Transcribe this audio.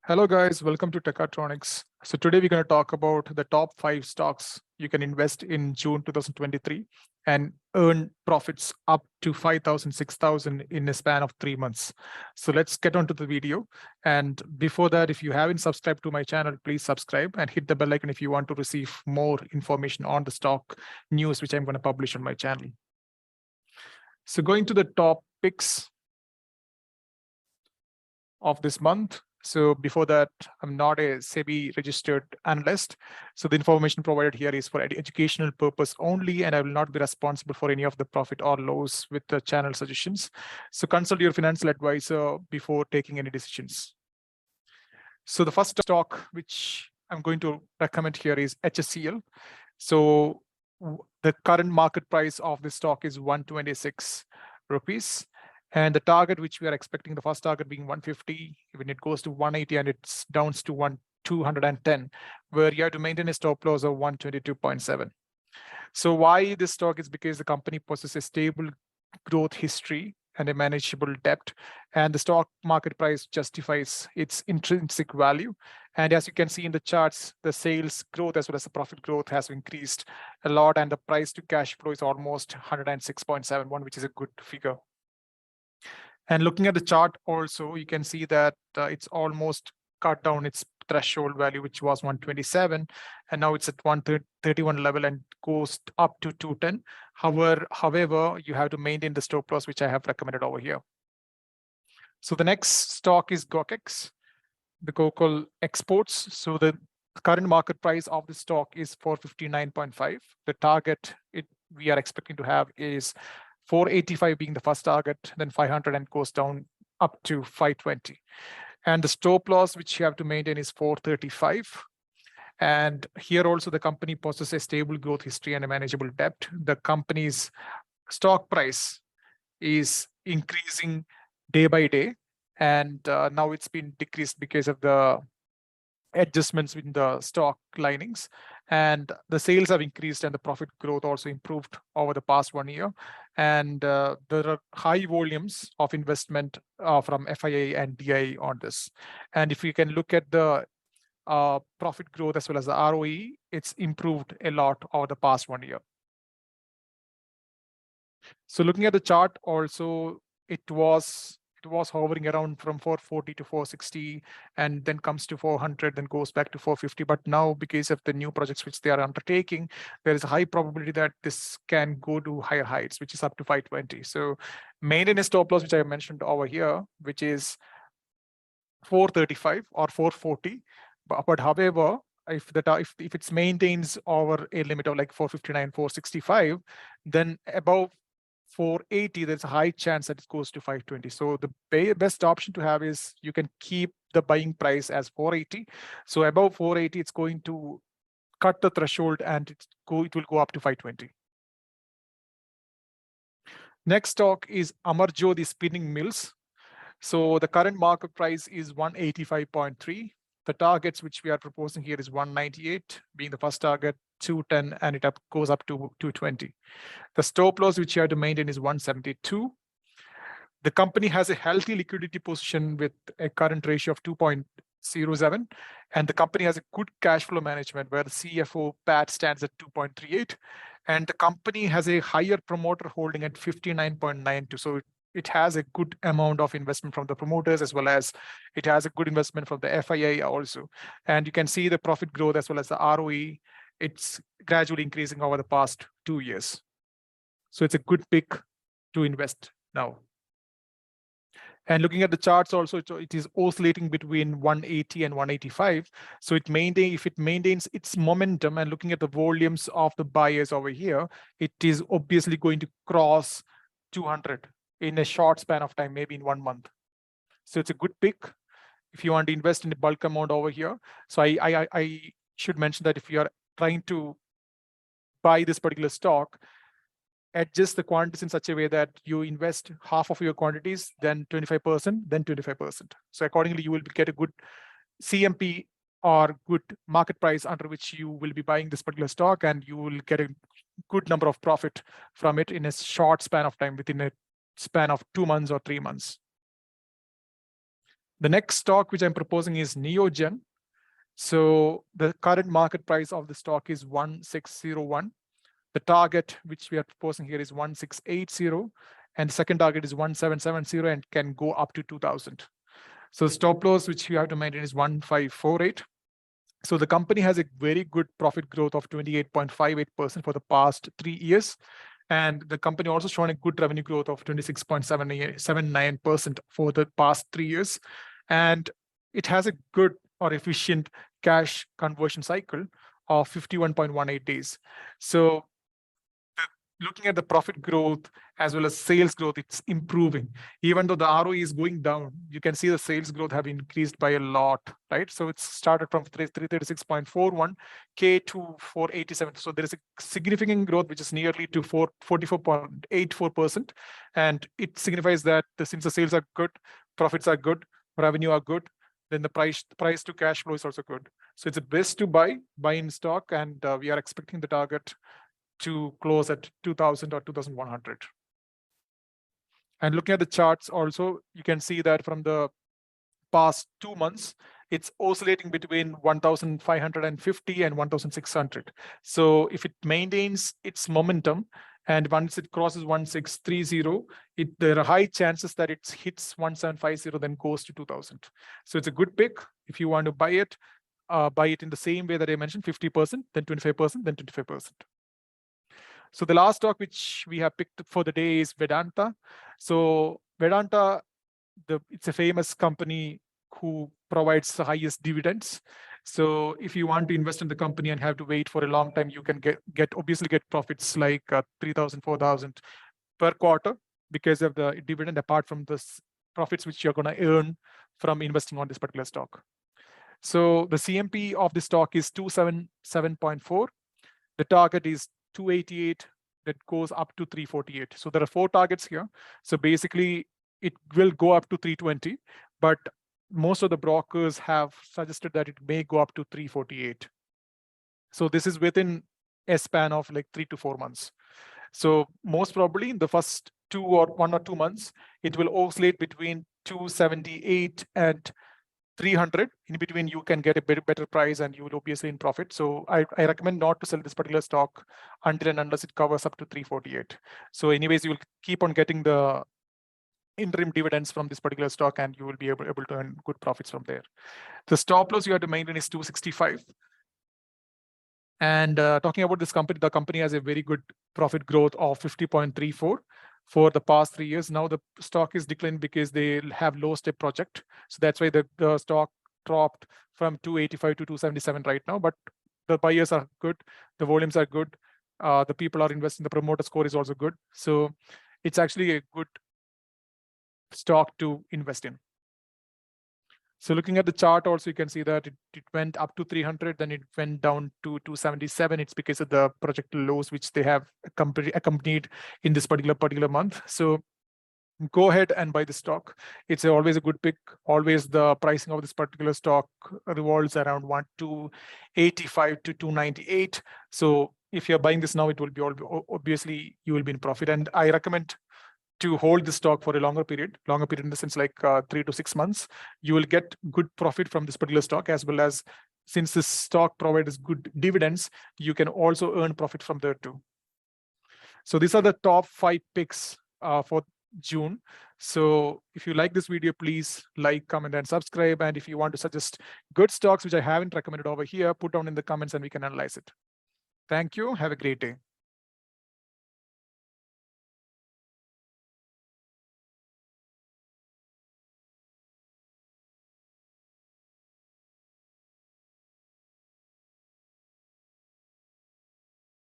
Hello guys, welcome to Techatronics. So today we're going to talk about the top 5 stocks you can invest in June 2023 and earn profits up to 5,000, 6,000 in a span of 3 months. So let's get on to the video. And before that, if you haven't subscribed to my channel, please subscribe and hit the bell icon if you want to receive more information on the stock news, which I'm going to publish on my channel. So going to the top picks of this month. So before that, I'm not a SEBI registered analyst. So the information provided here is for educational purpose only, and I will not be responsible for any of the profit or loss with the channel suggestions. So consult your financial advisor before taking any decisions. So the first stock which I'm going to recommend here is HSCL. So the current market price of this stock is 126 rupees. And the target which we are expecting, the first target being 150, when it goes to 180 and it's down to 210, where you have to maintain a stop loss of 122.7. So why this stock is because the company possesses a stable growth history and a manageable debt, and the stock market price justifies its intrinsic value. And as you can see in the charts, the sales growth as well as the profit growth has increased a lot, and the price to cash flow is almost 106.71, which is a good figure. And looking at the chart also, you can see that it's almost cut down its threshold value, which was 127, and now it's at 131 level and goes up to 210. However, you have to maintain the stop loss, which I have recommended over here. So the next stock is GOKEX, the Cocoa Exports. So the current market price of the stock is 459.5. The target we are expecting to have is 485 being the first target, then 500 and goes down up to 520. And the stop loss which you have to maintain is 435. And here also the company possesses a stable growth history and a manageable debt. The company's stock price is increasing day by day, and now it's been decreased because of the adjustments in the stock linings, and the sales have increased and the profit growth also improved over the past 1 year. And there are high volumes of investment from FIA and DI on this. And if you can look at the profit growth as well as the ROE, it's improved a lot over the past 1 year. So looking at the chart also, it was hovering around from 440 to 460 and then comes to 400, then goes back to 450. But now, because of the new projects which they are undertaking, there is a high probability that this can go to higher heights, which is up to 520. So maintain a stop loss, which I mentioned over here, which is 435 or 440. But however, if it maintains over a limit of like 459, 465, then above 480, there's a high chance that it goes to 520. So the best option to have is you can keep the buying price as 480. So above 480, it's going to cut the threshold and it will go up to 520. Next stock is Amarjyoti Spinning Mills. So the current market price is 185.3. The targets which we are proposing here is 198 being the first target, 210, and it goes up to 220. The stop loss which you have to maintain is 172. The company has a healthy liquidity position with a current ratio of 2.07, and the company has a good cash flow management where the CFO PAT stands at 2.38, and the company has a higher promoter holding at 59.92. So it has a good amount of investment from the promoters, as well as it has a good investment from the FIA also. And you can see the profit growth as well as the ROE. It's gradually increasing over the past 2 years. So it's a good pick to invest now. And looking at the charts also, it is oscillating between 180 and 185. So if it maintains its momentum, and looking at the volumes of the buyers over here, it is obviously going to cross 200 in a short span of time, maybe in 1 month. So it's a good pick if you want to invest in a bulk amount over here. So I should mention that if you are trying to buy this particular stock, adjust the quantities in such a way that you invest half of your quantities, then 25%, then 25%. So accordingly, you will get a good CMP or good market price under which you will be buying this particular stock, and you will get a good number of profit from it in a short span of time, within a span of 2 months or 3 months. The next stock which I'm proposing is Neogen. So the current market price of the stock is 1601. The target which we are proposing here is 1680, and the second target is 1770 and can go up to 2000. So the stop loss which you have to maintain is 1548. So the company has a very good profit growth of 28.58% for the past 3 years. And the company also shown a good revenue growth of 26.79% for the past 3 years. And it has a good or efficient cash conversion cycle of 51.18 days. So looking at the profit growth as well as sales growth, it's improving. Even though the ROE is going down, you can see the sales growth have increased by a lot, right? So it's started from 336.41K to 487. So there is a significant growth, which is nearly to 44.84%. And it signifies that since the sales are good, profits are good, revenue are good, then the price to cash flow is also good. So it's the best to buy in stock, and we are expecting the target to close at 2000 or 2100. And looking at the charts also, you can see that from the past 2 months, it's oscillating between 1550 and 1600. So if it maintains its momentum, and once it crosses 1630, there are high chances that it hits 1750, then goes to 2000. So it's a good pick if you want to buy it in the same way that I mentioned, 50%, then 25%, then 25%. So the last stock which we have picked for the day is Vedanta. So Vedanta, it's a famous company who provides the highest dividends. So if you want to invest in the company and have to wait for a long time, you can obviously get profits like 3,000, 4,000 per quarter because of the dividend, apart from the profits which you're going to earn from investing on this particular stock. So the CMP of the stock is 277.4. The target is 288, that goes up to 348. So there are 4 targets here. So basically it will go up to 320, but most of the brokers have suggested that it may go up to 348. So this is within a span of like 3 to 4 months. So most probably in the first 1 or 2 months, it will oscillate between 278 and 300. In between, you can get a better price and you will obviously in profit. So I recommend not to sell this particular stock until and unless it covers up to 348. So anyways, you will keep on getting the interim dividends from this particular stock, and you will be able to earn good profits from there. The stop loss you have to maintain is 265. And talking about this company, the company has a very good profit growth of 50.34 for the past 3 years. Now the stock is declining because they have lost a project. So that's why the stock dropped from 285 to 277 right now. But the buyers are good. The volumes are good. The people are investing. The promoter score is also good. So it's actually a good stock to invest in. So looking at the chart also, you can see that it went up to 300, then it went down to 277. It's because of the project lows which they have accompanied in this particular month. So go ahead and buy the stock. It's always a good pick. Always the pricing of this particular stock revolves around 285 to 298. So if you're buying this now, it will be obviously you will be in profit. And I recommend to hold the stock for a longer period in the sense like 3 to 6 months. You will get good profit from this particular stock, as well as since this stock provides good dividends, you can also earn profit from there too. So these are the top 5 picks for June. So if you like this video, please like, comment, and subscribe. And if you want to suggest good stocks which I haven't recommended over here, put down in the comments and we can analyze it. Thank you. Have a great day.